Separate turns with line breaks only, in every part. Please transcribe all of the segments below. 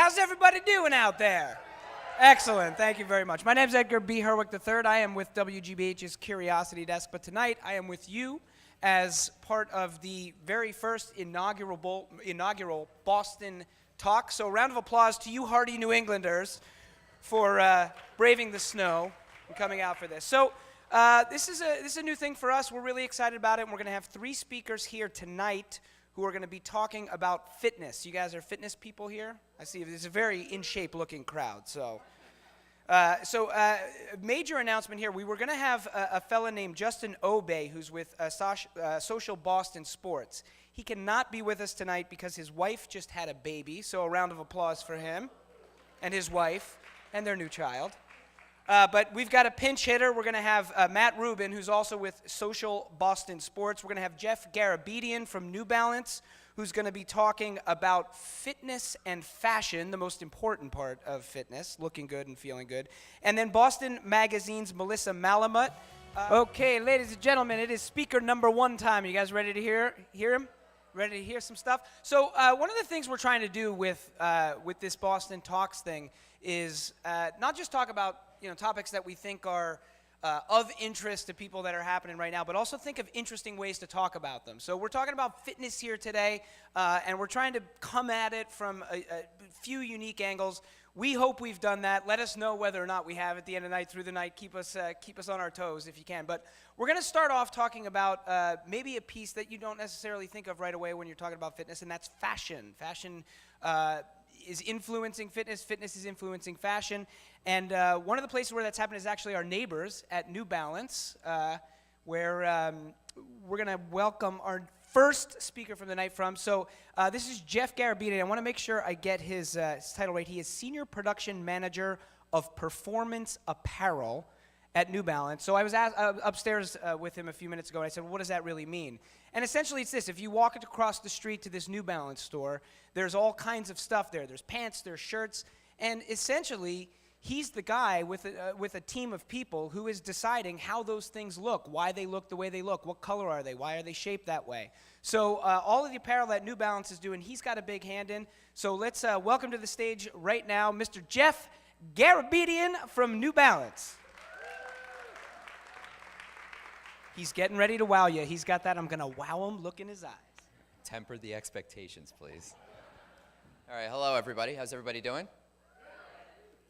how's everybody doing out there? Excellent, thank you very much. My name's Edgar B. Herwick III. I am with WGBH's Curiosity Desk, but tonight I am with you as part of the very first inaugural Boston Talks. So a round of applause to you hardy New Englanders for braving the snow and coming out for this. So this is a new thing for us. We're really excited about it, and we're going to have 3 speakers here tonight who are going to be talking about fitness. You guys are fitness people here? I see it's a very in-shape looking crowd. So major announcement here. We were going to have a fella named Justin Obey, who's with Social Boston Sports. He cannot be with us tonight because his wife just had a baby, so a round of applause for him and his wife and their new child. But we've got a pinch hitter. We're going to have Matt Rubin, who's also with Social Boston Sports. We're going to have Jeff Garabedian from New Balance, who's going to be talking about fitness and fashion, the most important part of fitness, looking good and feeling good. And then Boston Magazine's Melissa Malamut. Okay, ladies and gentlemen, it is speaker number 1 time. You guys ready to hear him? Ready to hear some stuff? So one of the things we're trying to do with this Boston Talks thing is not just talk about topics that we think are of interest to people that are happening right now, but also think of interesting ways to talk about them. So we're talking about fitness here today, and we're trying to come at it from a few unique angles. We hope we've done that. Let us know whether or not we have at the end of the night, through the night. Keep us on our toes if you can. But we're going to start off talking about maybe a piece that you don't necessarily think of right away when you're talking about fitness, and that's fashion. Fashion is influencing fitness. Fitness is influencing fashion. And one of the places where that's happened is actually our neighbors at New Balance, where we're going to welcome our first speaker from the night from. So this is Jeff Garabedian. I want to make sure I get his title right. He is Senior Production Manager of Performance Apparel at New Balance. So I was upstairs with him a few minutes ago, and I said, well, what does that really mean? And essentially it's this. If you walk across the street to this New Balance store, there's all kinds of stuff there. There's pants, there's shirts, and essentially he's the guy with a team of people who is deciding how those things look, why they look the way they look, what color are they, why are they shaped that way. So all of the apparel that New Balance is doing, he's got a big hand in. So let's welcome to the stage right now Mr. Jeff Garabedian from New Balance. He's getting ready to wow you. He's got that I'm going to wow him look in his eyes.
Temper the expectations, please. All right, hello everybody. How's everybody doing?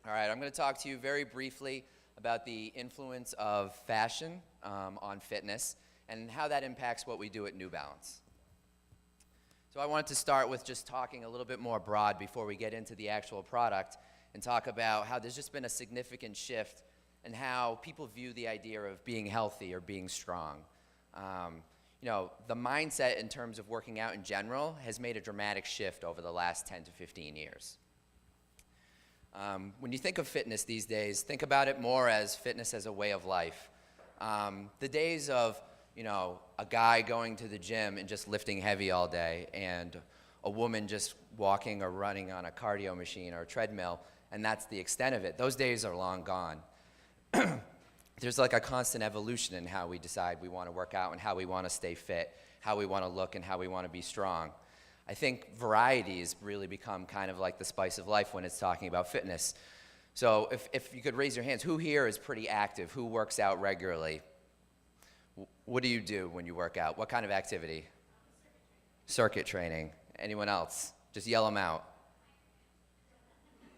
All right, I'm going to talk to you very briefly about the influence of fashion on fitness and how that impacts what we do at New Balance. So I wanted to start with just talking a little bit more broad before we get into the actual product and talk about how there's just been a significant shift in how people view the idea of being healthy or being strong. The mindset in terms of working out in general has made a dramatic shift over the last 10 to 15 years. When you think of fitness these days, think about it more as fitness as a way of life. The days of, a guy going to the gym and just lifting heavy all day and a woman just walking or running on a cardio machine or a treadmill, and that's the extent of it, those days are long gone. There's like a constant evolution in how we decide we want to work out and how we want to stay fit, how we want to look and how we want to be strong. I think variety has really become kind of like the spice of life when it's talking about fitness. So if you could raise your hands, who here is pretty active? Who works out regularly? What do you do when you work out? What kind of activity? Circuit training. Anyone else? Just yell them out.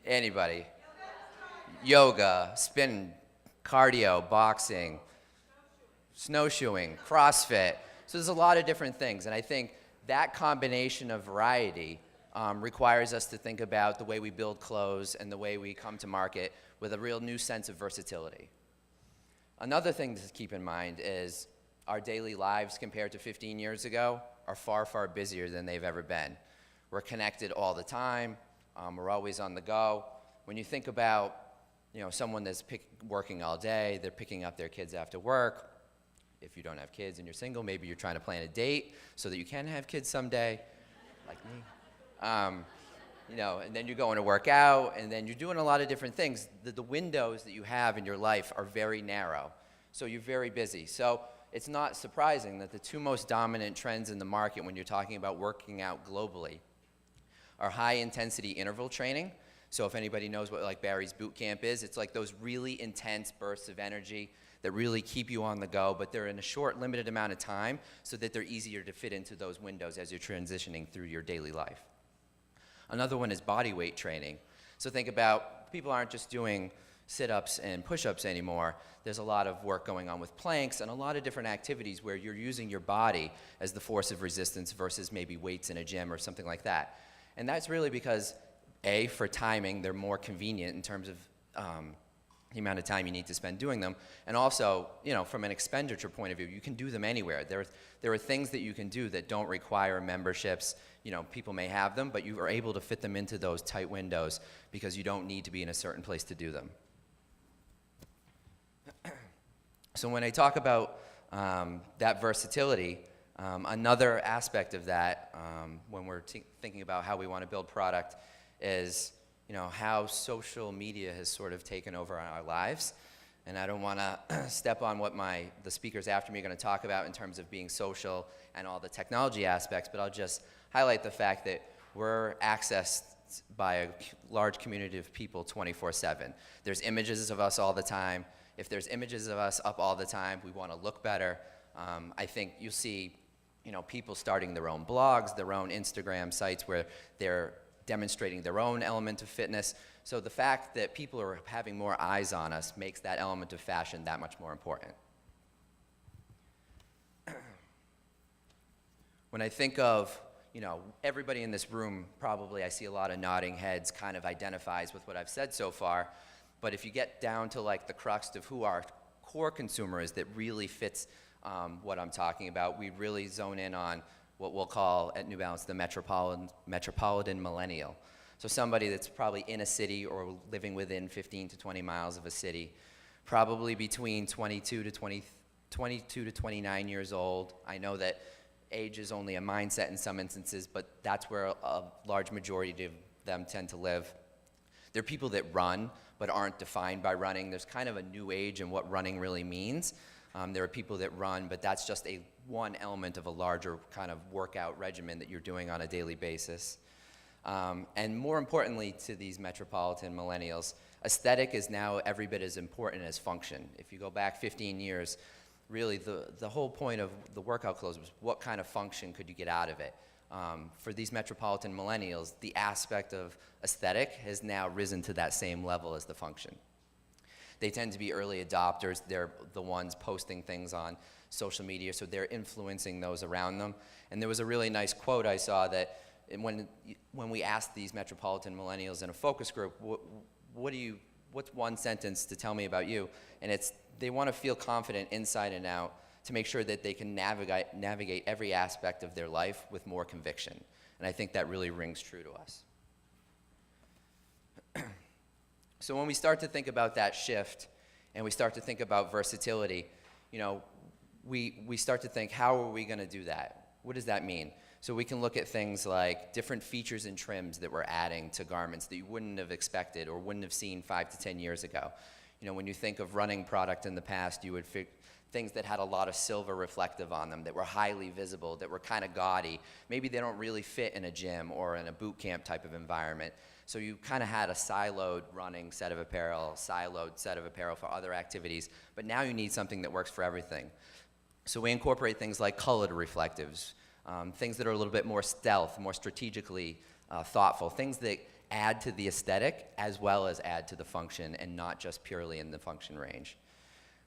Anybody? Yoga, spin, cardio, boxing, snowshoeing, CrossFit. So there's a lot of different things, and I think that combination of variety requires us to think about the way we build clothes and the way we come to market with a real new sense of versatility. Another thing to keep in mind is our daily lives compared to 15 years ago are far, far busier than they've ever been. We're connected all the time. We're always on the go. When you think about someone that's working all day, they're picking up their kids after work. If you don't have kids and you're single, maybe you're trying to plan a date so that you can have kids someday, like me. And then you're going to work out, and then you're doing a lot of different things. The windows that you have in your life are very narrow, so you're very busy. So it's not surprising that the 2 most dominant trends in the market when you're talking about working out globally are high-intensity interval training, So if anybody knows what like Barry's boot camp is, it's like those really intense bursts of energy that really keep you on the go, but they're in a short, limited amount of time so that they're easier to fit into those windows as you're transitioning through your daily life. Another one is body weight training. So think about, people aren't just doing sit-ups and push-ups anymore. There's a lot of work going on with planks and a lot of different activities where you're using your body as the force of resistance versus maybe weights in a gym or something like that. And that's really because, A, for timing, they're more convenient in terms of the amount of time you need to spend doing them, and also, you know, from an expenditure point of view, you can do them anywhere. There are things that you can do that don't require memberships. You know, people may have them, but you are able to fit them into those tight windows because you don't need to be in a certain place to do them. So when I talk about that versatility, another aspect of that, when we're thinking about how we want to build product, is, you know, how social media has sort of taken over our lives. And I don't want to step on what the speakers after me are going to talk about in terms of being social and all the technology aspects, but I'll just highlight the fact that we're accessed by a large community of people 24/7. There's images of us all the time. If there's images of us up all the time, we want to look better. I think you'll see, you know, people starting their own blogs, their own Instagram sites where they're demonstrating their own element of fitness. So the fact that people are having more eyes on us makes that element of fashion that much more important. When I think of, you know, everybody in this room, probably I see a lot of nodding heads, kind of identifies with what I've said so far. But if you get down to like the crux of who our core consumer is that really fits what I'm talking about, we really zone in on what we'll call at New Balance the metropolitan millennial. So somebody that's probably in a city or living within 15 to 20 miles of a city, probably between 22 to 29 years old. I know that age is only a mindset in some instances, but that's where a large majority of them tend to live. They're people that run, but aren't defined by running. There's kind of a new age in what running really means. There are people that run, but that's just one element of a larger kind of workout regimen that you're doing on a daily basis. And more importantly to these metropolitan millennials, aesthetic is now every bit as important as function. If you go back 15 years, really the whole point of the workout clothes was what kind of function could you get out of it. For these metropolitan millennials, the aspect of aesthetic has now risen to that same level as the function. They tend to be early adopters. They're the ones posting things on social media, so they're influencing those around them. And there was a really nice quote I saw that when we asked these metropolitan millennials in a focus group, what's one sentence to tell me about you? And it's, they want to feel confident inside and out to make sure that they can navigate every aspect of their life with more conviction. And I think that really rings true to us. So when we start to think about that shift and we start to think about versatility, you know, we start to think, how are we going to do that? What does that mean? So we can look at things like different features and trims that we're adding to garments that you wouldn't have expected or wouldn't have seen 5 to 10 years ago. You know, when you think of running product in the past, you would things that had a lot of silver reflective on them, that were highly visible, that were kind of gaudy. Maybe they don't really fit in a gym or in a boot camp type of environment. So you kind of had a siloed running set of apparel, siloed set of apparel for other activities, but now you need something that works for everything. So we incorporate things like colored reflectives, things that are a little bit more stealth, more strategically thoughtful, things that add to the aesthetic as well as add to the function and not just purely in the function range.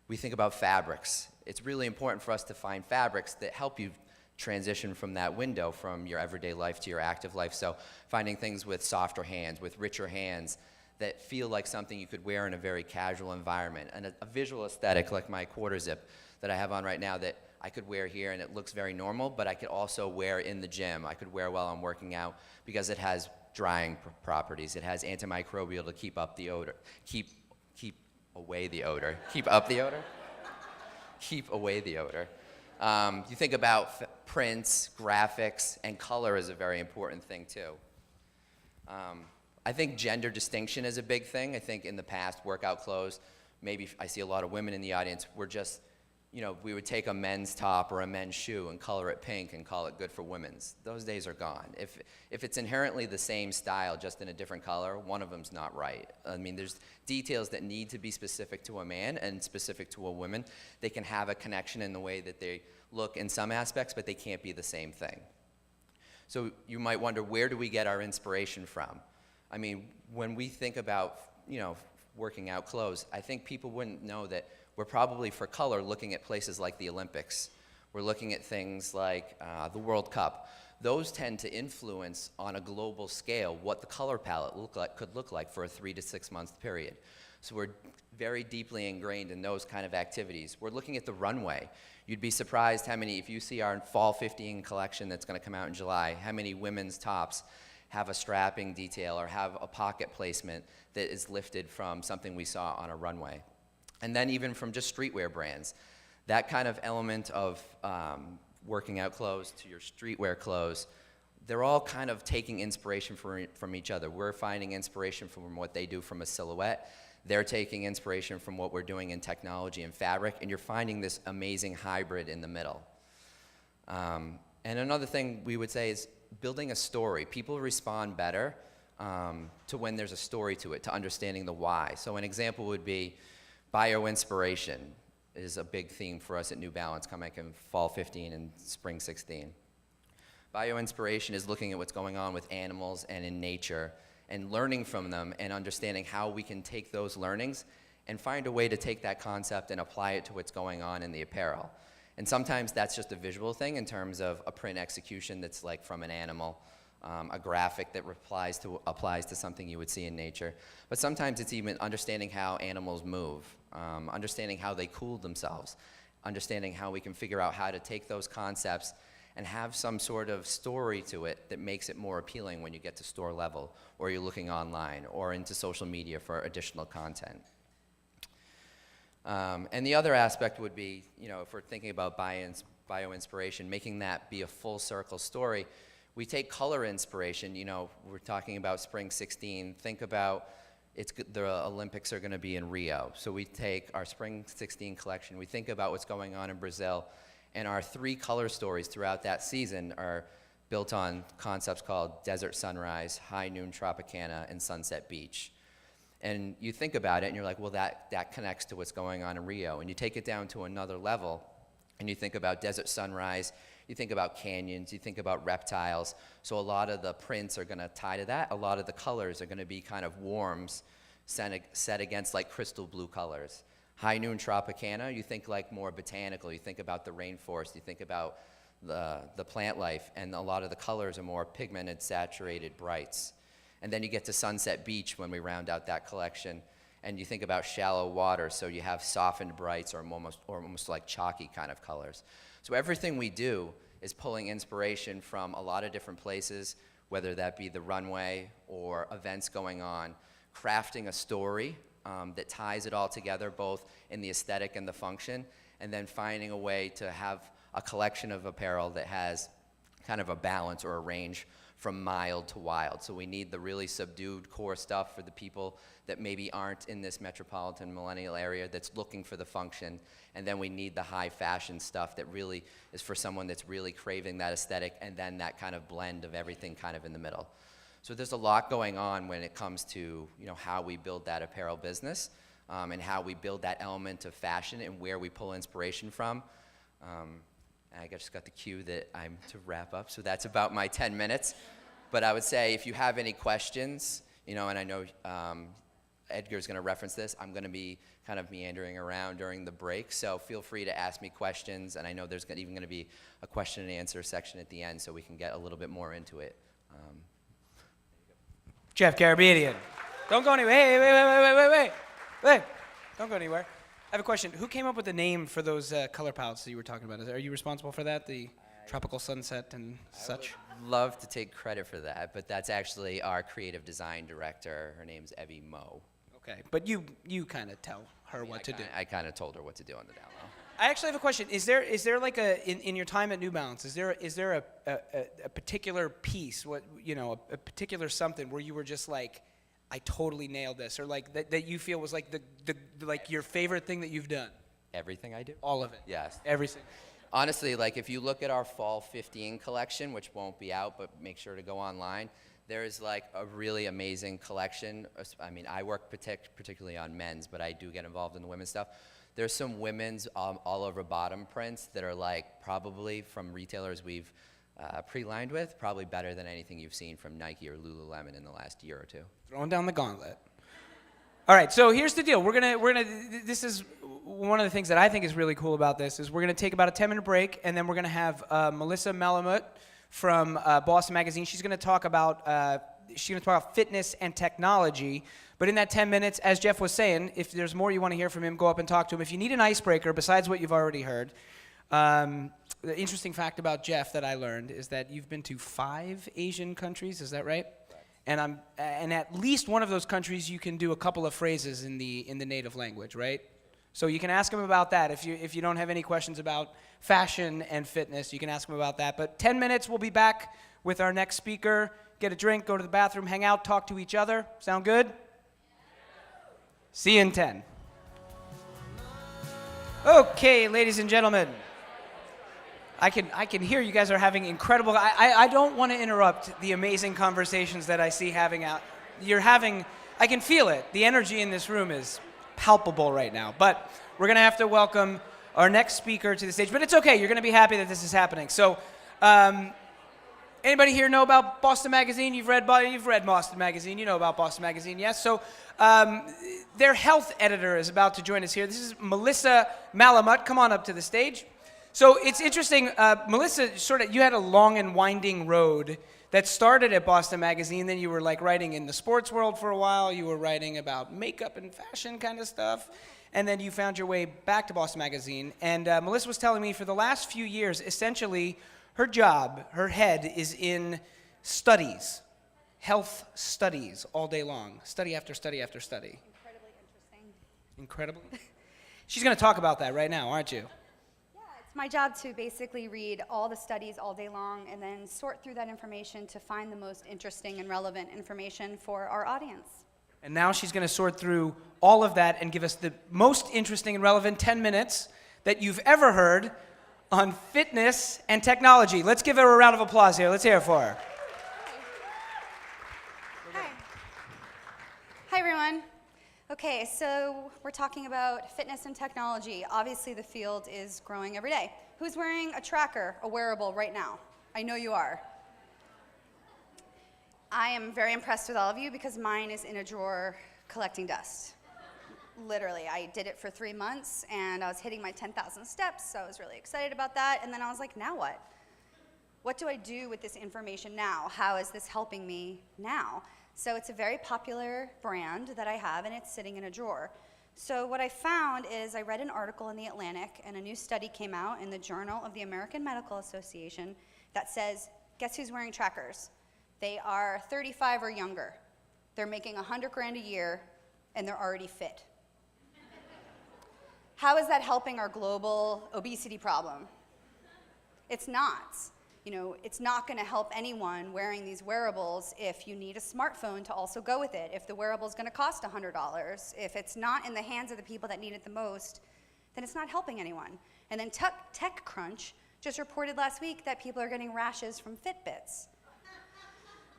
We think about fabrics. It's really important for us to find fabrics that help you transition from that window from your everyday life to your active life. So finding things with softer hands, with richer hands that feel like something you could wear in a very casual environment, and a visual aesthetic like my quarter zip that I have on right now that I could wear here and it looks very normal, but I could also wear in the gym. I could wear while I'm working out because it has drying properties. It has antimicrobial to keep up the odor, keep away the odor. Keep up the odor? Keep away the odor. You think about prints, graphics, and color is a very important thing too. I think gender distinction is a big thing. I think in the past, workout clothes, maybe I see a lot of women in the audience, we're just, we would take a men's top or a men's shoe and color it pink and call it good for women's. Those days are gone. If it's inherently the same style, just in a different color, one of them's not right. I mean, there's details that need to be specific to a man and specific to a woman. They can have a connection in the way that they look in some aspects, but they can't be the same thing. So you might wonder, where do we get our inspiration from? I mean, when we think about, working out clothes, I think people wouldn't know that we're probably, for color, looking at places like the Olympics. We're looking at things like the World Cup. Those tend to influence, on a global scale, what the color palette could look like for a 3 to 6 month period. So we're very deeply ingrained in those kind of activities. We're looking at the runway. You'd be surprised how many, if you see our Fall 15 collection that's going to come out in July, how many women's tops have a strapping detail or have a pocket placement that is lifted from something we saw on a runway. And then even from just streetwear brands, that kind of element of working out clothes to your streetwear clothes, they're all kind of taking inspiration from each other. We're finding inspiration from what they do from a silhouette. They're taking inspiration from what we're doing in technology and fabric, and you're finding this amazing hybrid in the middle. And another thing we would say is building a story. People respond better to when there's a story to it, to understanding the why. So an example would be bio-inspiration is a big theme for us at New Balance coming in Fall 15 and Spring 16. Bio-inspiration is looking at what's going on with animals and in nature and learning from them and understanding how we can take those learnings and find a way to take that concept and apply it to what's going on in the apparel. And sometimes that's just a visual thing in terms of a print execution that's like from an animal, a graphic that applies to something you would see in nature. But sometimes it's even understanding how animals move, understanding how they cool themselves, understanding how we can figure out how to take those concepts and have some sort of story to it that makes it more appealing when you get to store level, or you're looking online, or into social media for additional content. And the other aspect would be, if we're thinking about bio-inspiration, making that be a full circle story, we take color inspiration. We're talking about Spring 16. Think about the Olympics are going to be in Rio. So we take our Spring 16 collection, we think about what's going on in Brazil, and our 3 color stories throughout that season are built on concepts called Desert Sunrise, High Noon Tropicana, and Sunset Beach. And you think about it, and you're like, well, that connects to what's going on in Rio. And you take it down to another level, and you think about Desert Sunrise, you think about canyons, you think about reptiles. So a lot of the prints are going to tie to that. A lot of the colors are going to be kind of warms set against like crystal blue colors. High Noon Tropicana, you think like more botanical. You think about the rainforest. You think about the plant life. And a lot of the colors are more pigmented, saturated brights. And then you get to Sunset Beach when we round out that collection, and you think about shallow water, so you have softened brights or almost like chalky kind of colors. So everything we do is pulling inspiration from a lot of different places, whether that be the runway or events going on, crafting a story that ties it all together, both in the aesthetic and the function, and then finding a way to have a collection of apparel that has kind of a balance or a range from mild to wild. So we need the really subdued core stuff for the people that maybe aren't in this metropolitan millennial area that's looking for the function. And then we need the high fashion stuff that really is for someone that's really craving that aesthetic, and then that kind of blend of everything kind of in the middle. So there's a lot going on when it comes to how we build that apparel business and how we build that element of fashion and where we pull inspiration from. I just got the cue that I'm to wrap up, so that's about my 10 minutes. But I would say if you have any questions, and I know Edgar's going to reference this, I'm going to be kind of meandering around during the break, so feel free to ask me questions, and I know there's even going to be a question and answer section at the end, so we can get a little bit more into it.
Jeff Garabedian. Don't go anywhere. Hey, wait. Don't go anywhere. I have a question. Who came up with the name for those color palettes that you were talking about? Are you responsible for that, the tropical sunset and such?
I would love to take credit for that, but that's actually our creative design director. Her name's Evie Moe.
Okay, but you kind of tell her what to do.
I kind of told her what to do on the down low.
I actually have a question. Is there like in your time at New Balance, is there a particular piece, a particular something where you were just like, I totally nailed this, or like that you feel was like the your favorite thing that you've done?
everything I do.
All of it.
Yes.
Everything.
Honestly, like if you look at our fall 15 collection, which won't be out, but make sure to go online, there's like a really amazing collection. I mean, I work particularly on men's, but I do get involved in the women's stuff. There's some women's all over bottom prints that are like probably from retailers we've pre-lined with, probably better than anything you've seen from Nike or Lululemon in the last year or two.
Throwing down the gauntlet. All right, so here's the deal. We're gonna. This is one of the things that I think is really cool about this is we're gonna take about a 10-minute break, and then we're gonna have Melissa Malamut from Boston Magazine. She's gonna talk about fitness and technology. But in that 10 minutes, as Jeff was saying, if there's more you want to hear from him, go up and talk to him. If you need an icebreaker besides what you've already heard, the interesting fact about Jeff that I learned is that you've been to 5 Asian countries. Is that right? And at least one of those countries you can do a couple of phrases in the native language, right? So you can ask him about that. If you don't have any questions about fashion and fitness, you can ask him about that. But 10 minutes, we'll be back with our next speaker. Get a drink, go to the bathroom, hang out, talk to each other. Sound good? See you in 10. Okay, ladies and gentlemen. I can hear you guys are having incredible. I don't want to interrupt the amazing conversations that I see having out. I can feel it. The energy in this room is palpable right now. But we're going to have to welcome our next speaker to the stage. But it's okay. You're going to be happy that this is happening. So, anybody here know about Boston Magazine? You've read Boston Magazine. You know about Boston Magazine, yes? So, their health editor is about to join us here. This is Melissa Malamut. Come on up to the stage. So it's interesting, Melissa, you had a long and winding road that started at Boston Magazine, then you were like writing in the sports world for a while, you were writing about makeup and fashion kind of stuff, and then you found your way back to Boston Magazine. And Melissa was telling me for the last few years, essentially, her job, her head is in studies, health studies all day long, study after study after study.
Incredibly interesting.
Incredibly? She's going to talk about that right now, aren't you?
It's my job to basically read all the studies all day long and then sort through that information to find the most interesting and relevant information for our audience.
And now she's going to sort through all of that and give us the most interesting and relevant 10 minutes that you've ever heard on fitness and technology. Let's give her a round of applause here. Let's hear it for her.
Hi. Hi, everyone. Okay, so we're talking about fitness and technology. Obviously, the field is growing every day. Who's wearing a tracker, a wearable, right now? I know you are. I am very impressed with all of you because mine is in a drawer collecting dust. Literally, I did it for 3 months, and I was hitting my 10,000 steps, so I was really excited about that. And then I was like, now what? What do I do with this information now? How is this helping me now? So it's a very popular brand that I have, and it's sitting in a drawer. So what I found is I read an article in The Atlantic, and a new study came out in the Journal of the American Medical Association that says, guess who's wearing trackers? They are 35 or younger. They're making $100,000 a year, and they're already fit. How is that helping our global obesity problem? It's not. You know, it's not going to help anyone wearing these wearables if you need a smartphone to also go with it, if the wearable is going to cost $100, if it's not in the hands of the people that need it the most, then it's not helping anyone. And then TechCrunch just reported last week that people are getting rashes from Fitbits,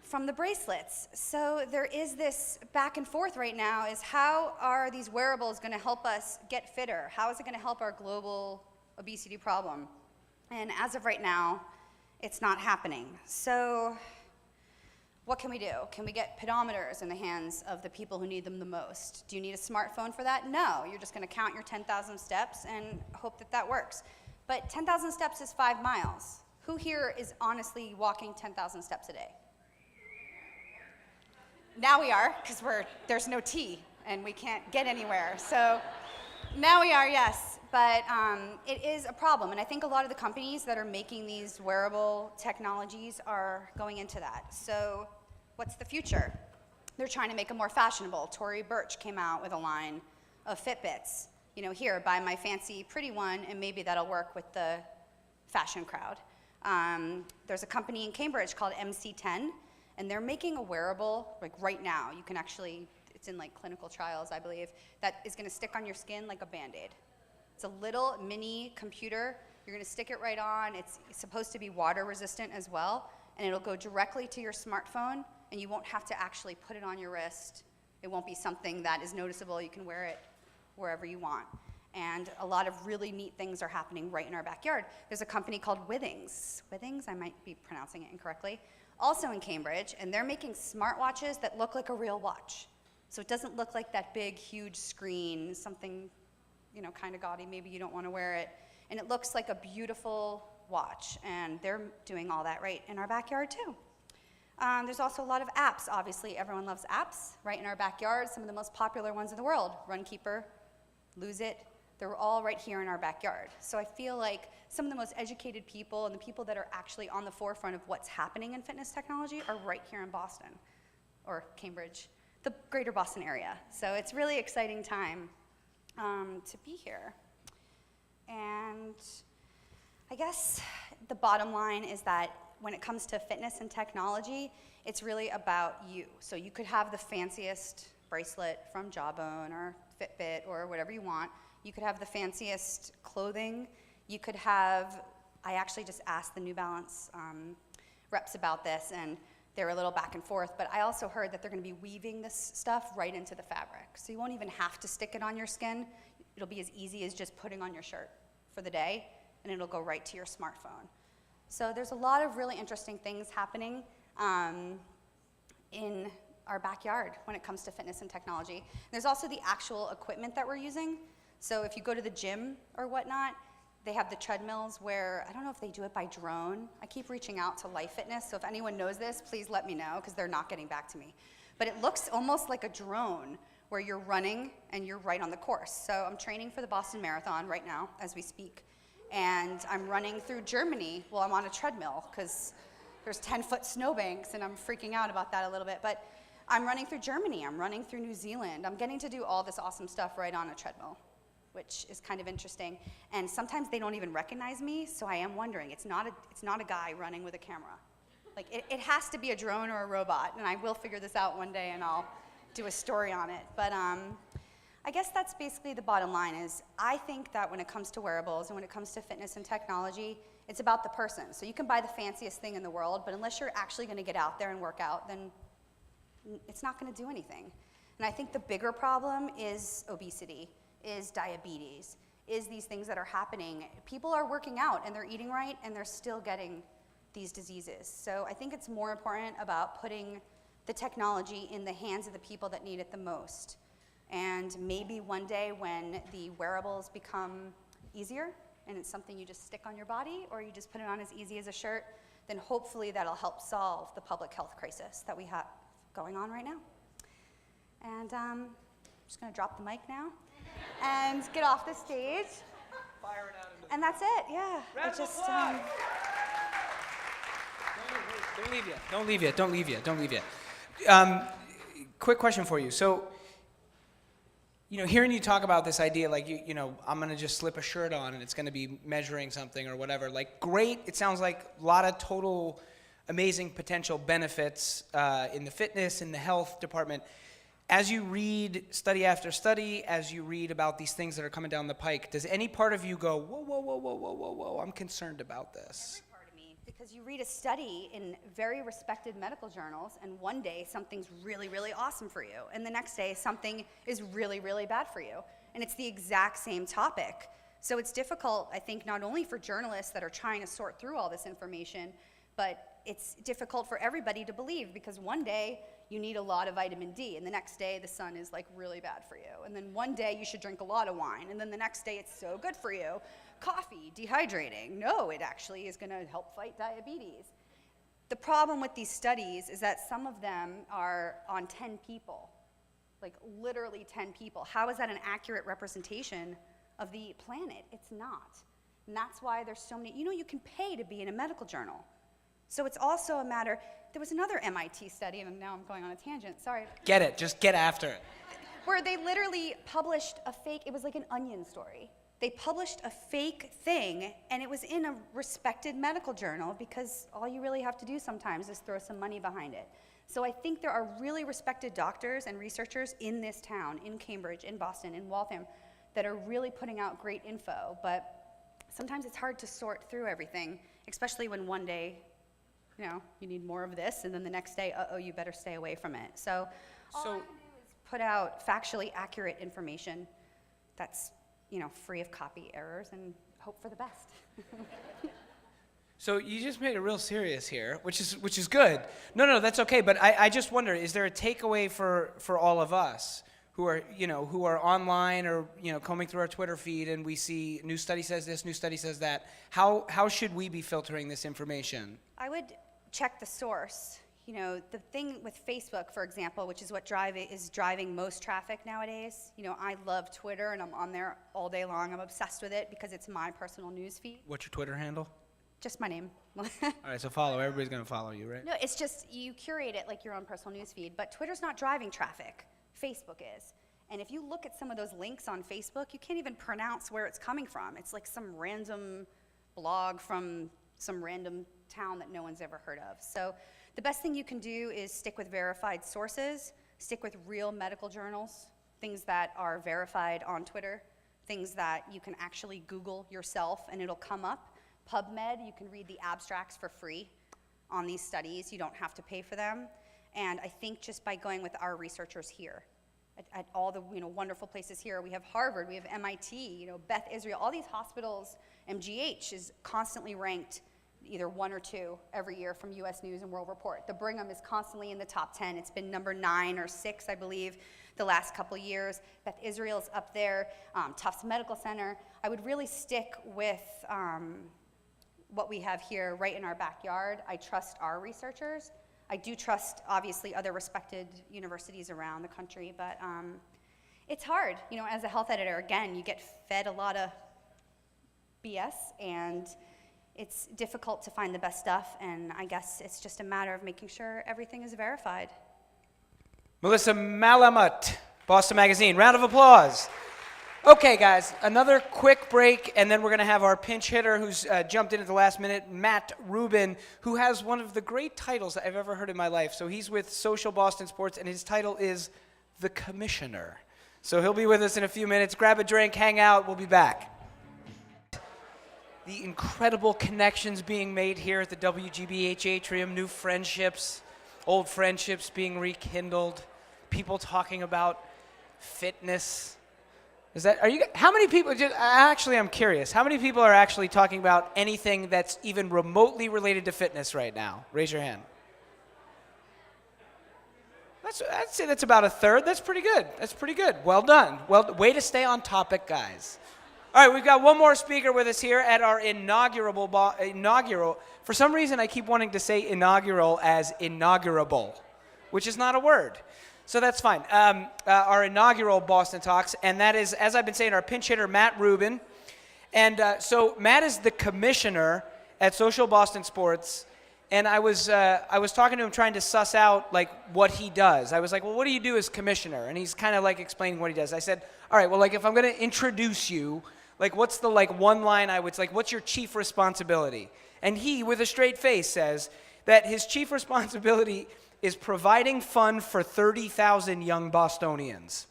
from the bracelets. So there is this back and forth right now is how are these wearables going to help us get fitter? How is it going to help our global obesity problem? And as of right now, it's not happening. So what can we do? Can we get pedometers in the hands of the people who need them the most? Do you need a smartphone for that? No, you're just going to count your 10,000 steps and hope that that works. But 10,000 steps is 5 miles. Who here is honestly walking 10,000 steps a day? Now we are, because there's no T and we can't get anywhere. So now we are, yes. But it is a problem, and I think a lot of the companies that are making these wearable technologies are going into that. So what's the future? They're trying to make them more fashionable. Tory Burch came out with a line of Fitbits. You know, here, buy my fancy pretty one, and maybe that'll work with the fashion crowd. There's a company in Cambridge called MC10, and they're making a wearable, like right now. You can actually, it's in like clinical trials, I believe, that is going to stick on your skin like a Band-Aid. It's a little mini computer. You're gonna stick it right on. It's supposed to be water resistant as well, and it'll go directly to your smartphone, and you won't have to actually put it on your wrist. It won't be something that is noticeable. You can wear it wherever you want. And a lot of really neat things are happening right in our backyard. There's a company called Withings, I might be pronouncing it incorrectly, also in Cambridge, and they're making smartwatches that look like a real watch. So it doesn't look like that big, huge screen, something, kind of gaudy, maybe you don't want to wear it. And it looks like a beautiful watch, and they're doing all that right in our backyard too. There's also a lot of apps. Obviously, everyone loves apps right in our backyard. Some of the most popular ones in the world, Runkeeper, Lose It, they're all right here in our backyard. So I feel like some of the most educated people and the people that are actually on the forefront of what's happening in fitness technology are right here in Boston, or Cambridge, the greater Boston area. So it's a really exciting time to be here. And I guess the bottom line is that when it comes to fitness and technology, it's really about you. So you could have the fanciest bracelet from Jawbone or Fitbit or whatever you want. You could have the fanciest clothing. You could have, I actually just asked the New Balance reps about this, and they were a little back and forth, but I also heard that they're gonna be weaving this stuff right into the fabric. So you won't even have to stick it on your skin. It'll be as easy as just putting on your shirt for the day, and it'll go right to your smartphone. So there's a lot of really interesting things happening in our backyard when it comes to fitness and technology. There's also the actual equipment that we're using. So if you go to the gym or whatnot, they have the treadmills where, I don't know if they do it by drone. I keep reaching out to Life Fitness, so if anyone knows this, please let me know, because they're not getting back to me. But it looks almost like a drone where you're running and you're right on the course. So I'm training for the Boston Marathon right now as we speak. And I'm running through Germany. Well, I'm on a treadmill because there's 10-foot snowbanks, and I'm freaking out about that a little bit. But I'm running through Germany. I'm running through New Zealand. I'm getting to do all this awesome stuff right on a treadmill, which is kind of interesting. And sometimes they don't even recognize me, so I am wondering, it's not a guy running with a camera. Like, it has to be a drone or a robot, and I will figure this out one day, and I'll do a story on it. But I guess that's basically the bottom line is, I think that when it comes to wearables and when it comes to fitness and technology, it's about the person. So you can buy the fanciest thing in the world, but unless you're actually gonna get out there and work out, then it's not gonna do anything. And I think the bigger problem is obesity, is diabetes, is these things that are happening. People are working out and they're eating right and they're still getting these diseases. So I think it's more important about putting the technology in the hands of the people that need it the most. And maybe one day when the wearables become easier and it's something you just stick on your body or you just put it on as easy as a shirt, then hopefully that'll help solve the public health crisis that we have going on right now. And I'm just gonna drop the mic now and get off the stage.
Fire it out into
And that's it, yeah.
Round of
Just,
applause. Don't leave yet. Don't leave yet. Don't leave yet. Don't leave yet. Quick question for you. So, hearing you talk about this idea, like, I'm going to just slip a shirt on and it's going to be measuring something or whatever, like, great. It sounds like a lot of total amazing potential benefits in the fitness, in the health department. As you read study after study, as you read about these things that are coming down the pike, does any part of you go, whoa, whoa, whoa, whoa, whoa, whoa, whoa, I'm concerned about this?
Every part of me, because you read a study in very respected medical journals, and one day something's really, really awesome for you, and the next day something is really, really bad for you, and it's the exact same topic. So it's difficult, I think, not only for journalists that are trying to sort through all this information, but it's difficult for everybody to believe, because one day you need a lot of vitamin D, and the next day the sun is like really bad for you. And then one day you should drink a lot of wine, and then the next day it's so good for you. Coffee, dehydrating. No, it actually is gonna help fight diabetes. The problem with these studies is that some of them are on 10 people, like literally 10 people. How is that an accurate representation of the planet? It's not. And that's why there's so many, you can pay to be in a medical journal. So it's also a matter, there was another MIT study, and now I'm going on a tangent, sorry.
Get it, just get after it.
Where they literally published a fake, it was like an Onion story. They published a fake thing, and it was in a respected medical journal, because all you really have to do sometimes is throw some money behind it. So I think there are really respected doctors and researchers in this town, in Cambridge, in Boston, in Waltham, that are really putting out great info, but sometimes it's hard to sort through everything, especially when one day, you need more of this, and then the next day, you better stay away from it. So all I can do is put out factually accurate information that's, free of copy errors and hope for the best.
So you just made it real serious here, which is good. No, that's okay. But I just wonder, is there a takeaway for all of us who are online or combing through our Twitter feed and we see new study says this, new study says that? How should we be filtering this information?
I would check the source. The thing with Facebook, for example, which is what is driving most traffic nowadays. I love Twitter and I'm on there all day long. I'm obsessed with it because it's my personal news feed.
What's your Twitter handle?
Just my name.
All right, so follow. Everybody's going to follow you, right?
No, it's just you curate it like your own personal news feed. But Twitter's not driving traffic. Facebook is. And if you look at some of those links on Facebook, you can't even pronounce where it's coming from. It's like some random blog from some random town that no one's ever heard of. So the best thing you can do is stick with verified sources, stick with real medical journals, things that are verified on Twitter, things that you can actually Google yourself and it'll come up. PubMed, you can read the abstracts for free on these studies. You don't have to pay for them. And I think just by going with our researchers here, at all the wonderful places here, we have Harvard, we have MIT, Beth Israel, all these hospitals, MGH is constantly ranked either 1 or 2 every year from US News and World Report. The Brigham is constantly in the top 10. It's been number 9 or 6, I believe, the last couple years. Beth Israel's up there, Tufts Medical Center. I would really stick with what we have here right in our backyard. I trust our researchers. I do trust, obviously, other respected universities around the country, but it's hard. As a health editor, again, you get fed a lot of BS, and it's difficult to find the best stuff, and I guess it's just a matter of making sure everything is verified.
Melissa Malamut, Boston Magazine. Round of applause. Okay, guys, another quick break, and then we're going to have our pinch hitter who's jumped in at the last minute, Matt Rubin, who has one of the great titles I've ever heard in my life. So he's with Social Boston Sports, and his title is The Commissioner. So he'll be with us in a few minutes. Grab a drink, hang out, we'll be back. The incredible connections being made here at the WGBH atrium, new friendships, old friendships being rekindled, people talking about fitness. How many people, I'm curious, how many people are actually talking about anything that's even remotely related to fitness right now? Raise your hand. I'd say that's about a third. That's pretty good. Well done. Way to stay on topic, guys. All right, we've got one more speaker with us here at our inaugural. For some reason, I keep wanting to say inaugural as inaugurable, which is not a word. So that's fine. Our inaugural Boston Talks, and that is, as I've been saying, our pinch hitter, Matt Rubin. And so Matt is the commissioner at Social Boston Sports, and I was talking to him trying to suss out, what he does. I was like, well, what do you do as commissioner? And he's kind of, explaining what he does. I said, all right, well, if I'm going to introduce you, what's the, one line I would, what's your chief responsibility? And he, with a straight face, says that his chief responsibility is providing fun for 30,000 young Bostonians.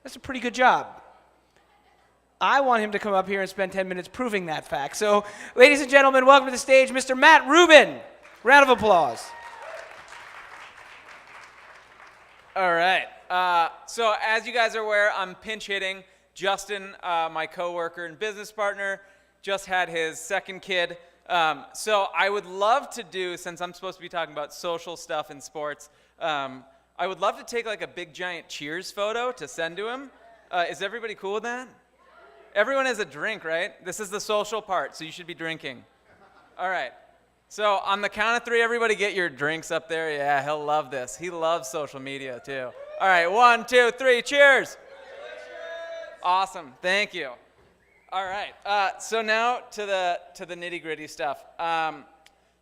That's a pretty good job. I want him to come up here and spend 10 minutes proving that fact. So, ladies and gentlemen, welcome to the stage, Mr. Matt Rubin. Round of applause.
All right. So, as you guys are aware, I'm pinch hitting. Justin, my coworker and business partner, just had his second kid. So I would love to do, since I'm supposed to be talking about social stuff in sports, I would love to take a big giant cheers photo to send to him. Is everybody cool with that? Everyone has a drink, right? This is the social part, so you should be drinking. All right. So on the count of 3, everybody get your drinks up there. Yeah, he'll love this. He loves social media too. All right, 1, 2, 3, cheers. Awesome, thank you. All right, so now to the nitty-gritty stuff.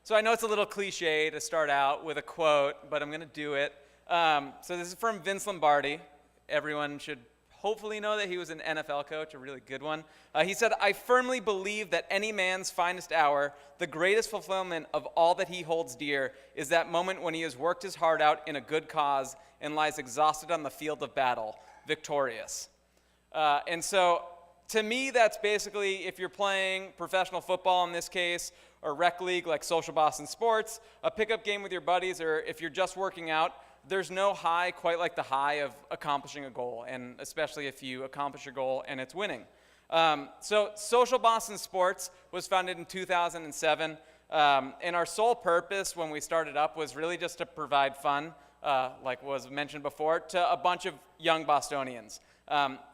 So I know it's a little cliche to start out with a quote, but I'm going to do it. So this is from Vince Lombardi. Everyone should hopefully know that he was an NFL coach, a really good one. He said, "I firmly believe that any man's finest hour, the greatest fulfillment of all that he holds dear, is that moment when he has worked his heart out in a good cause and lies exhausted on the field of battle, victorious." And so To me, that's basically if you're playing professional football in this case, or rec league like Social Boston Sports, a pickup game with your buddies, or if you're just working out, there's no high quite like the high of accomplishing a goal, and especially if you accomplish your goal and it's winning. So Social Boston Sports was founded in 2007, and our sole purpose when we started up was really just to provide fun, like was mentioned before, to a bunch of young Bostonians.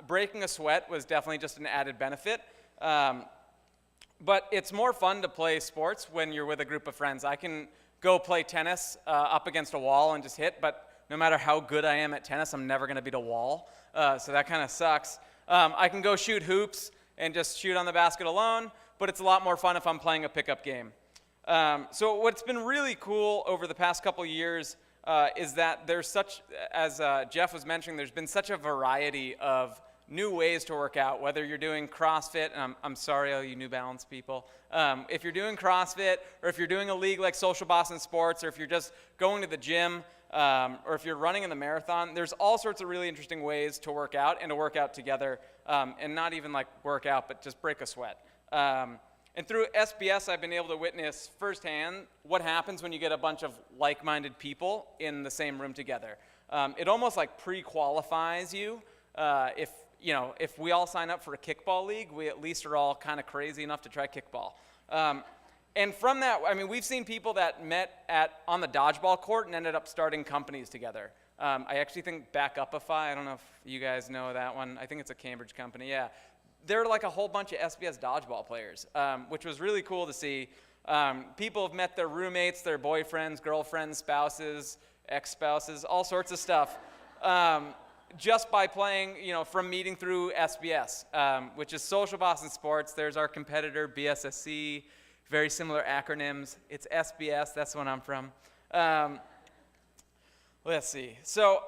Breaking a sweat was definitely just an added benefit, but it's more fun to play sports when you're with a group of friends. I can go play tennis up against a wall and just hit, but no matter how good I am at tennis, I'm never going to beat a wall, so that kind of sucks. I can go shoot hoops and just shoot on the basket alone, but it's a lot more fun if I'm playing a pickup game. So what's been really cool over the past couple years is that there's such, as Jeff was mentioning, there's been such a variety of new ways to work out, whether you're doing CrossFit, and I'm sorry, all you New Balance people, if you're doing CrossFit, or if you're doing a league like Social Boston Sports, or if you're just going to the gym, or if you're running in the marathon, there's all sorts of really interesting ways to work out and to work out together, and not even like work out, but just break a sweat. And through SBS, I've been able to witness firsthand what happens when you get a bunch of like-minded people in the same room together. It almost like pre-qualifies you. If we all sign up for a kickball league, we at least are all kind of crazy enough to try kickball. And from that, I mean, we've seen people that met on the dodgeball court and ended up starting companies together. I actually think Backupify, I don't know if you guys know that one. I think it's a Cambridge company, yeah. They're like a whole bunch of SBS dodgeball players, which was really cool to see. People have met their roommates, their boyfriends, girlfriends, spouses, ex-spouses, all sorts of stuff, just by playing, from meeting through SBS, which is Social Boston Sports. There's our competitor, BSSC, very similar acronyms. It's SBS, that's the one I'm from. Let's see. So,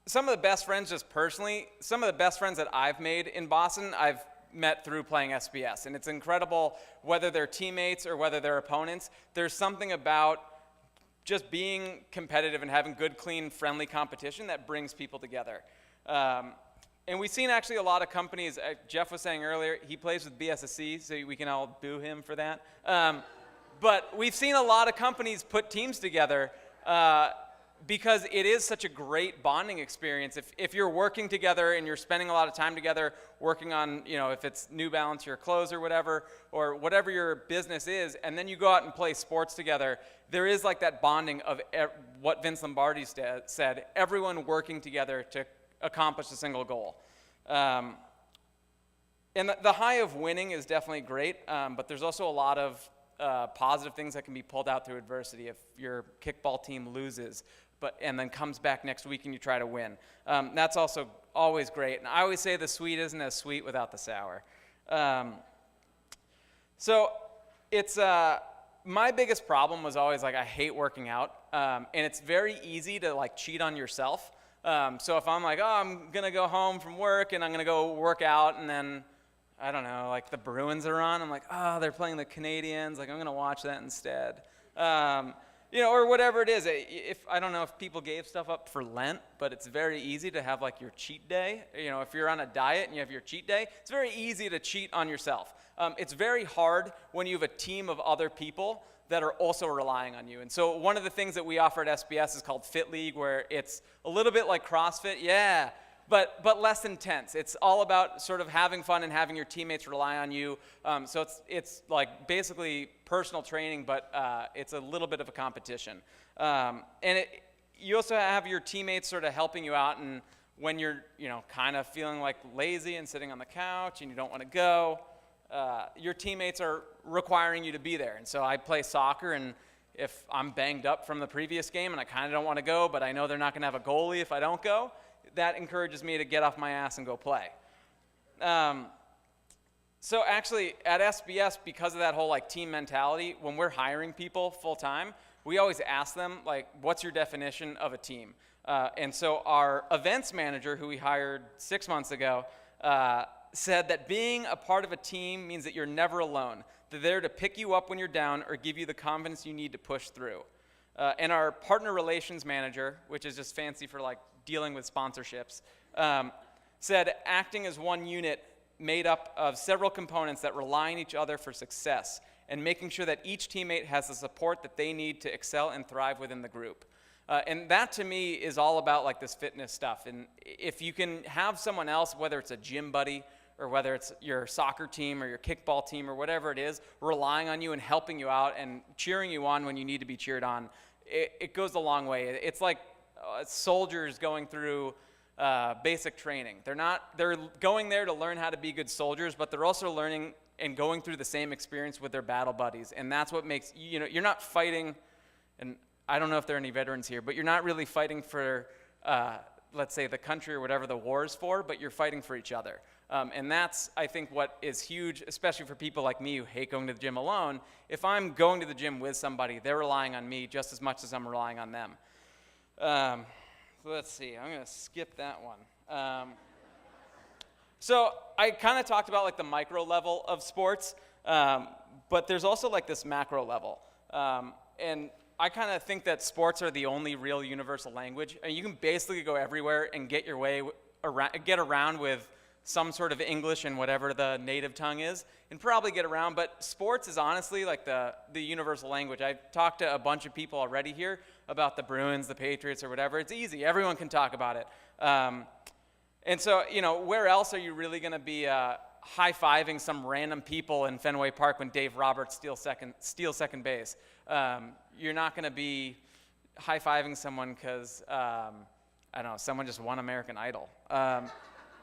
some of the best friends, just personally, some of the best friends that I've made in Boston, I've met through playing SBS. And it's incredible whether they're teammates or whether they're opponents. There's something about just being competitive and having good, clean, friendly competition that brings people together. And we've seen actually a lot of companies, Jeff was saying earlier, he plays with BSSC, so we can all boo him for that. But we've seen a lot of companies put teams together because it is such a great bonding experience. If you're working together and you're spending a lot of time together working on, if it's New Balance, your clothes or whatever your business is, and then you go out and play sports together, there is like that bonding of what Vince Lombardi said, everyone working together to accomplish a single goal. And the high of winning is definitely great, but there's also a lot of positive things that can be pulled out through adversity. If your kickball team loses, and then comes back next week and you try to win. That's also always great. And I always say the sweet isn't as sweet without the sour. So it's, my biggest problem was always like I hate working out. And it's very easy to like cheat on yourself. So if I'm like, I'm going to go home from work and I'm going to go work out, and then, I don't know, like the Bruins are on, I'm like, they're playing the Canadians, like I'm going to watch that instead. Or whatever it is. I don't know if people gave stuff up for Lent, but it's very easy to have like your cheat day. If you're on a diet and you have your cheat day, it's very easy to cheat on yourself. It's very hard when you have a team of other people that are also relying on you. And so one of the things that we offer at SBS is called Fit League, where it's a little bit like CrossFit, yeah, but less intense. It's all about sort of having fun and having your teammates rely on you. So it's like personal training, but it's a little bit of a competition. And you also have your teammates sort of helping you out, and when you're kind of feeling like lazy and sitting on the couch and you don't want to go, your teammates are requiring you to be there. And so I play soccer, and if I'm banged up from the previous game and I kind of don't want to go, but I know they're not going to have a goalie if I don't go, that encourages me to get off my ass and go play. So actually at SBS, because of that whole team mentality, when we're hiring people full time, we always ask them what's your definition of a team? And so our events manager, who we hired 6 months ago, said that being a part of a team means that you're never alone. They're there to pick you up when you're down or give you the confidence you need to push through. And our partner relations manager, which is just fancy for dealing with sponsorships, said acting as one unit made up of several components that rely on each other for success, and making sure that each teammate has the support that they need to excel and thrive within the group. And that to me is all about like this fitness stuff. And if you can have someone else, whether it's a gym buddy or whether it's your soccer team or your kickball team or whatever it is, relying on you and helping you out and cheering you on when you need to be cheered on, it goes a long way. It's like soldiers going through basic training. They're going there to learn how to be good soldiers, but they're also learning and going through the same experience with their battle buddies. And that's what makes, you're not fighting, and I don't know if there are any veterans here, but you're not really fighting for, let's say, the country or whatever the war is for, but you're fighting for each other. And that's, I think, what is huge, especially for people like me who hate going to the gym alone. If I'm going to the gym with somebody, they're relying on me just as much as I'm relying on them. So let's see, I'm going to skip that one. So I kind of talked about like the micro level of sports, but there's also like this macro level. And I kind of think that sports are the only real universal language. I mean, you can basically go everywhere and get your way get around with some sort of English and whatever the native tongue is, and probably get around. But sports is honestly like the universal language. I've talked to a bunch of people already here about the Bruins, the Patriots, or whatever. It's easy. Everyone can talk about it. And so, where else are you really going to be high-fiving some random people in Fenway Park when Dave Roberts steals second base? You're not going to be high-fiving someone because, I don't know, someone just won American Idol.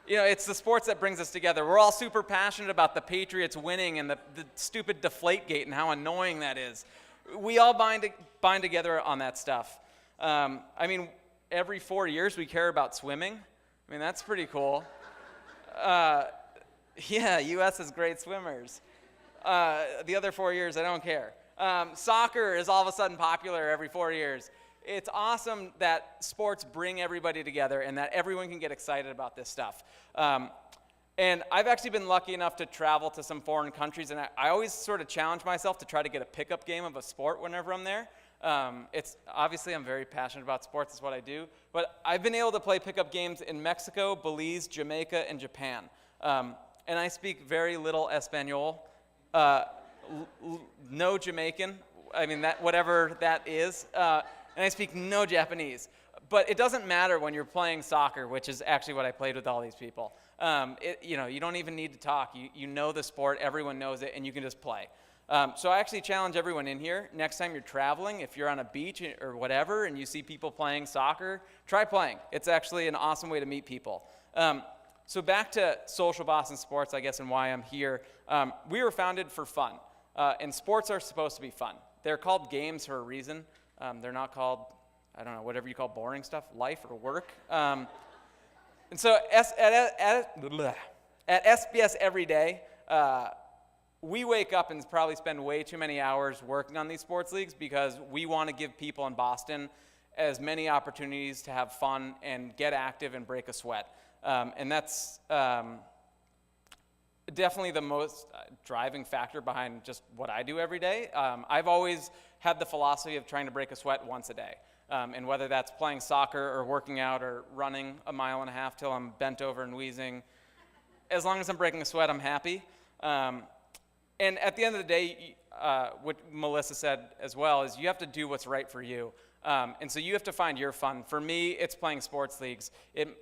It's the sports that brings us together. We're all super passionate about the Patriots winning and the stupid Deflategate and how annoying that is. We all bind together on that stuff. Every 4 years we care about swimming. That's pretty cool. Yeah, U.S. has great swimmers. The other 4 years, I don't care. Soccer is all of a sudden popular every 4 years. It's awesome that sports bring everybody together and that everyone can get excited about this stuff. And I've actually been lucky enough to travel to some foreign countries, and I always sort of challenge myself to try to get a pickup game of a sport whenever I'm there. It's obviously I'm very passionate about sports, it's what I do, but I've been able to play pickup games in Mexico, Belize, Jamaica, and Japan. And I speak very little Espanol, no Jamaican, whatever that is, and I speak no Japanese. But it doesn't matter when you're playing soccer, which is actually what I played with all these people. You don't even need to talk. You know the sport, everyone knows it, and you can just play. So I actually challenge everyone in here, next time you're traveling, if you're on a beach or whatever, and you see people playing soccer, try playing. It's actually an awesome way to meet people. So back to Social Boston Sports, I guess, and why I'm here. We were founded for fun, and sports are supposed to be fun. They're called games for a reason. They're not called, I don't know, whatever you call boring stuff, life or work. And so at SBS every day, we wake up and probably spend way too many hours working on these sports leagues because we want to give people in Boston as many opportunities to have fun and get active and break a sweat. And that's definitely the most driving factor behind just what I do every day. I've always had the philosophy of trying to break a sweat once a day. And whether that's playing soccer or working out or running a mile and a half till I'm bent over and wheezing, as long as I'm breaking a sweat, I'm happy. And at the end of the day, what Melissa said as well is you have to do what's right for you. And so you have to find your fun. For me, it's playing sports leagues.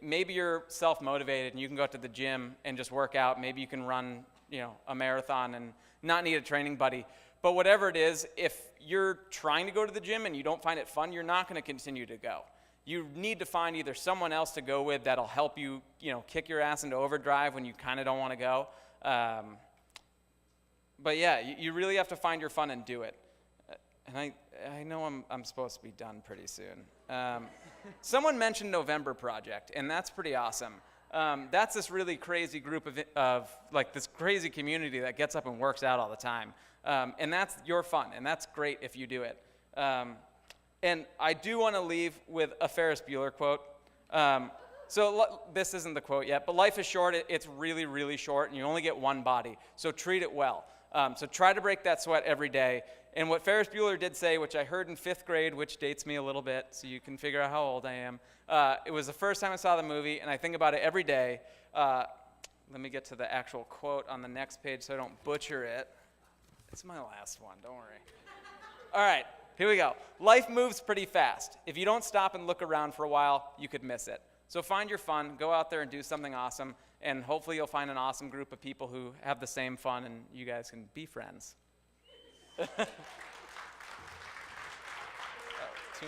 Maybe you're self-motivated and you can go out to the gym and just work out. Maybe you can run, a marathon and not need a training buddy. But whatever it is, if you're trying to go to the gym and you don't find it fun, you're not going to continue to go. You need to find either someone else to go with that'll help you, kick your ass into overdrive when you kind of don't want to go. But yeah, you really have to find your fun and do it. And I know I'm supposed to be done pretty soon. Someone mentioned November Project, and that's pretty awesome. That's this really crazy group of this crazy community that gets up and works out all the time. And that's your fun, and that's great if you do it. And I do want to leave with a Ferris Bueller quote. So this isn't the quote yet, but life is short. It's really, really short, and you only get one body. So treat it well. So try to break that sweat every day. And what Ferris Bueller did say, which I heard in 5th grade, which dates me a little bit, so you can figure out how old I am. It was the first time I saw the movie, and I think about it every day. let me get to the actual quote on the next page so I don't butcher it. It's my last one, don't worry. All right, here we go. Life moves pretty fast. If you don't stop and look around for a while, you could miss it. So find your fun, go out there and do something awesome, and hopefully you'll find an awesome group of people who have the same fun and you guys can be friends. Two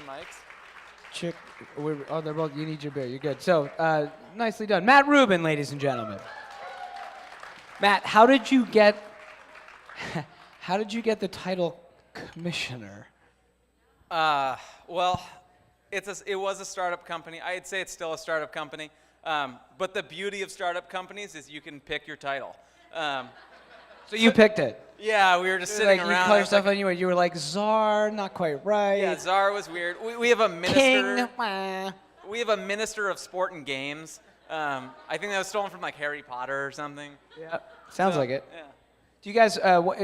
mics.
Chick, they're both. You need your beer. You're good. So, nicely done, Matt Rubin, ladies and gentlemen. Matt, how did you get the title commissioner?
Well, it was a startup company. I'd say it's still a startup company. But the beauty of startup companies is you can pick your title.
So you picked it.
Yeah, we were just sitting
like
around.
You call yourself anyway. You were like Czar, not quite right.
Yeah, Czar was weird. We have a minister.
King.
We have a minister of sport and games. I think that was stolen from like Harry Potter or something.
Yeah, sounds like it.
Yeah.
Do you guys?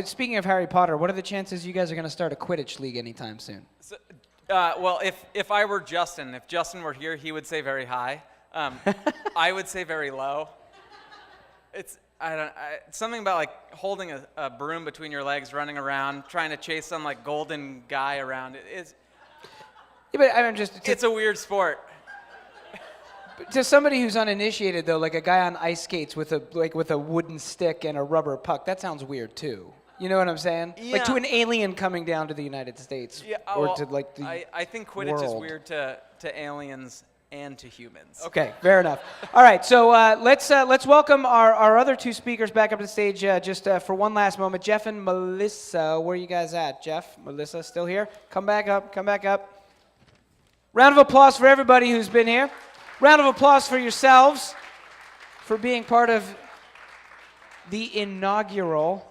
Speaking of Harry Potter, what are the chances you guys are going to start a Quidditch league anytime soon?
So, well, if I were Justin, if Justin were here, he would say very high. I would say very low. It's something about like holding a broom between your legs, running around, trying to chase some like golden guy around.
Yeah, but I'm just.
It's a weird sport.
To somebody who's uninitiated, though, like a guy on ice skates with a wooden stick and a rubber puck, that sounds weird too. You know what I'm saying?
Yeah.
Like to an alien coming down to the United States,
Yeah,
or
well,
to like the.
I think Quidditch is
world.
weird to aliens and to humans.
Okay, fair enough. All right, so let's welcome our other two speakers back up to the stage just for one last moment. Jeff and Melissa, where are you guys at? Jeff, Melissa, still here? Come back up. Round of applause for everybody who's been here. Round of applause for yourselves for being part of the inaugural,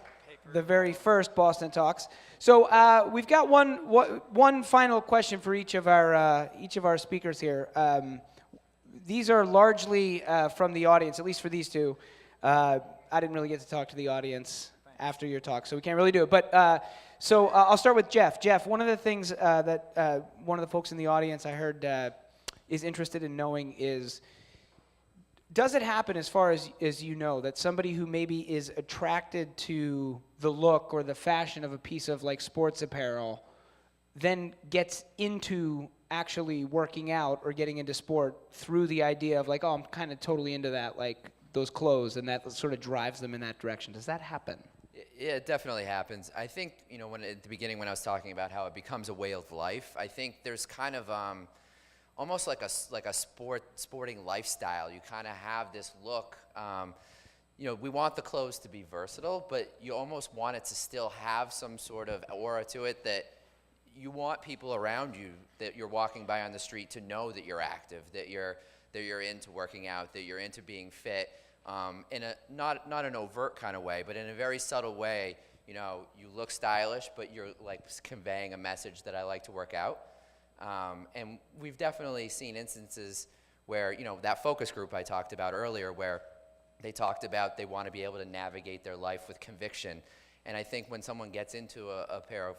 the very first Boston Talks. So we've got one final question for each of our speakers here. These are largely from the audience, at least for these two. I didn't really get to talk to the audience after your talk, so we can't really do it. But so I'll start with Jeff. Jeff, one of the things that one of the folks in the audience I heard is interested in knowing is, does it happen, as far as you know, that somebody who maybe is attracted to the look or the fashion of a piece of like sports apparel then gets into actually working out or getting into sport through the idea of like, oh, I'm kind of totally into that, like those clothes, and that sort of drives them in that direction? Does that happen?
Yeah, it definitely happens. I think, at the beginning when I was talking about how it becomes a way of life, I think there's kind of almost like a sporting lifestyle. You kind of have this look. We want the clothes to be versatile, but you almost want it to still have some sort of aura to it, that you want people around you that you're walking by on the street to know that you're active, that you're into working out, that you're into being fit, in a not an overt kind of way, but in a very subtle way. You look stylish, but you're like conveying a message that I like to work out. And we've definitely seen instances where, that focus group I talked about earlier, where they talked about they want to be able to navigate their life with conviction. And I think when someone gets into a pair of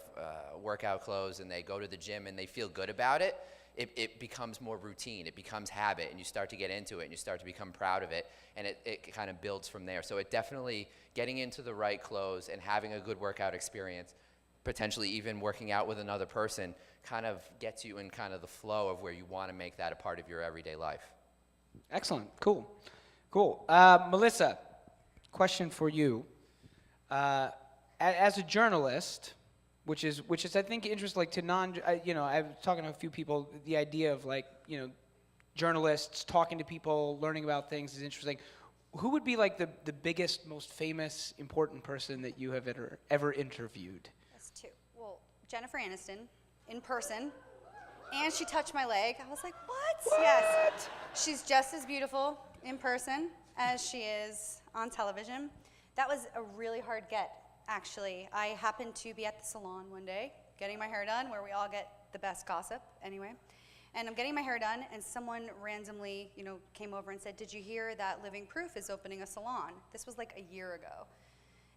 workout clothes and they go to the gym and they feel good about it, it becomes more routine. It becomes habit, and you start to get into it, and you start to become proud of it, and it kind of builds from there. So it definitely, getting into the right clothes and having a good workout experience, potentially even working out with another person, kind of gets you in kind of the flow of where you want to make that a part of your everyday life.
Excellent. Cool. Melissa, question for you. As a journalist, which is I think interesting, like to I was talking to a few people, the idea of like, journalists talking to people, learning about things is interesting. Who would be like the biggest, most famous, important person that you have ever interviewed?
That's two. Well, Jennifer Aniston, in person, and she touched my leg. I was like, what? Yes. She's just as beautiful in person as she is on television. That was a really hard get, actually. I happened to be at the salon one day, getting my hair done, where we all get the best gossip anyway. And I'm getting my hair done, and someone randomly, came over and said, "Did you hear that Living Proof is opening a salon?" This was like a year ago.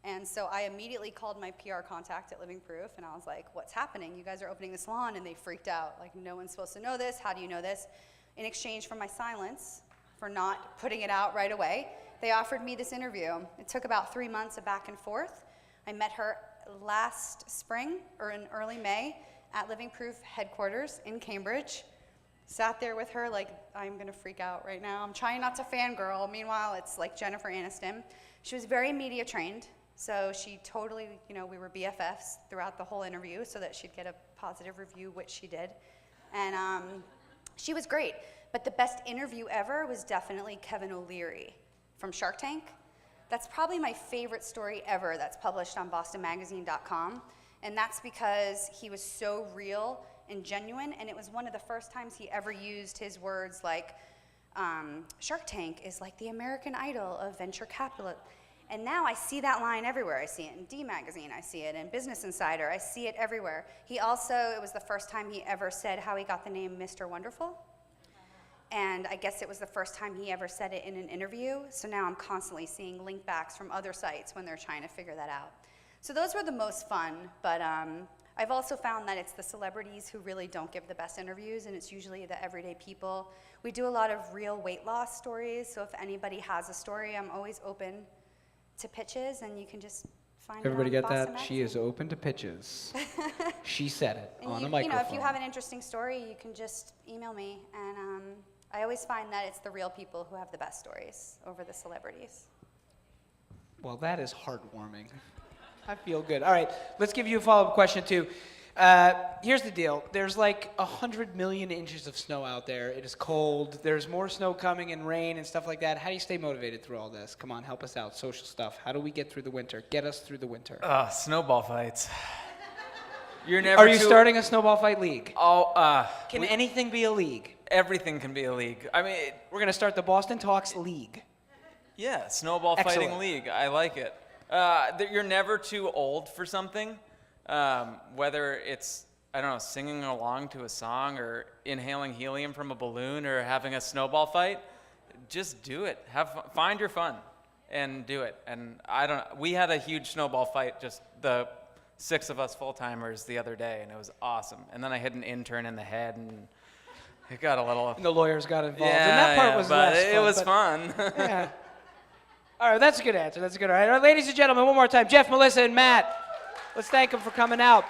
And so I immediately called my PR contact at Living Proof, and I was like, "What's happening? You guys are opening the salon." And they freaked out, like, "No one's supposed to know this. How do you know this?" In exchange for my silence, for not putting it out right away, they offered me this interview. It took about 3 months of back and forth. I met her last spring, or in early May, at Living Proof headquarters in Cambridge. Sat there with her like, I'm gonna freak out right now. I'm trying not to fangirl. Meanwhile, it's like Jennifer Aniston. She was very media trained, so she totally, we were BFFs throughout the whole interview so that she'd get a positive review, which she did. And she was great. But the best interview ever was definitely Kevin O'Leary from Shark Tank. That's probably my favorite story ever that's published on BostonMagazine.com. And that's because he was so real and genuine, and it was one of the first times he ever used his words like, Shark Tank is like the American Idol of venture capital. And now I see that line everywhere. I see it in D Magazine, I see it in Business Insider, I see it everywhere. He also, it was the first time he ever said how he got the name Mr. Wonderful. And I guess it was the first time he ever said it in an interview. So now I'm constantly seeing link backs from other sites when they're trying to figure that out. So those were the most fun, but I've also found that it's the celebrities who really don't give the best interviews, and it's usually the everyday people. We do a lot of real weight loss stories, so if anybody has a story, I'm always open to pitches, and you can just find
Everybody
it on
get that?
Boston
She is
Magazine.
open to pitches. She said it
And
on
you,
a microphone.
if you have an interesting story, you can just email me, and I always find that it's the real people who have the best stories over the celebrities.
Well, that is heartwarming. I feel good. All right, let's give you a follow-up question, too. Here's the deal. There's like 100 million inches of snow out there. It is cold. There's more snow coming and rain and stuff like that. How do you stay motivated through all this? Come on, help us out. Social stuff. How do we get through the winter? Get us through the winter.
Snowball fights. You're never
Are you
too-
starting a snowball fight league?
Oh,
Can anything be a league?
everything can be a league. I mean,
We're going to start the BostonTalks League.
yeah, snowball
Excellent.
fighting league. I like it. You're never too old for something, whether it's, I don't know, singing along to a song or inhaling helium from a balloon or having a snowball fight. Just do it. Find your fun and do it. And we had a huge snowball fight, just the 6 of us full-timers the other day, and it was awesome. And then I hit an intern in the head, and it got a little...
And the lawyers got involved.
Yeah,
and that part was
but
less
it
fun,
was
but-
fun.
Yeah. All right, that's a good answer. That's a good. All right, ladies and gentlemen, one more time. Jeff, Melissa, and Matt. Let's thank them for coming out.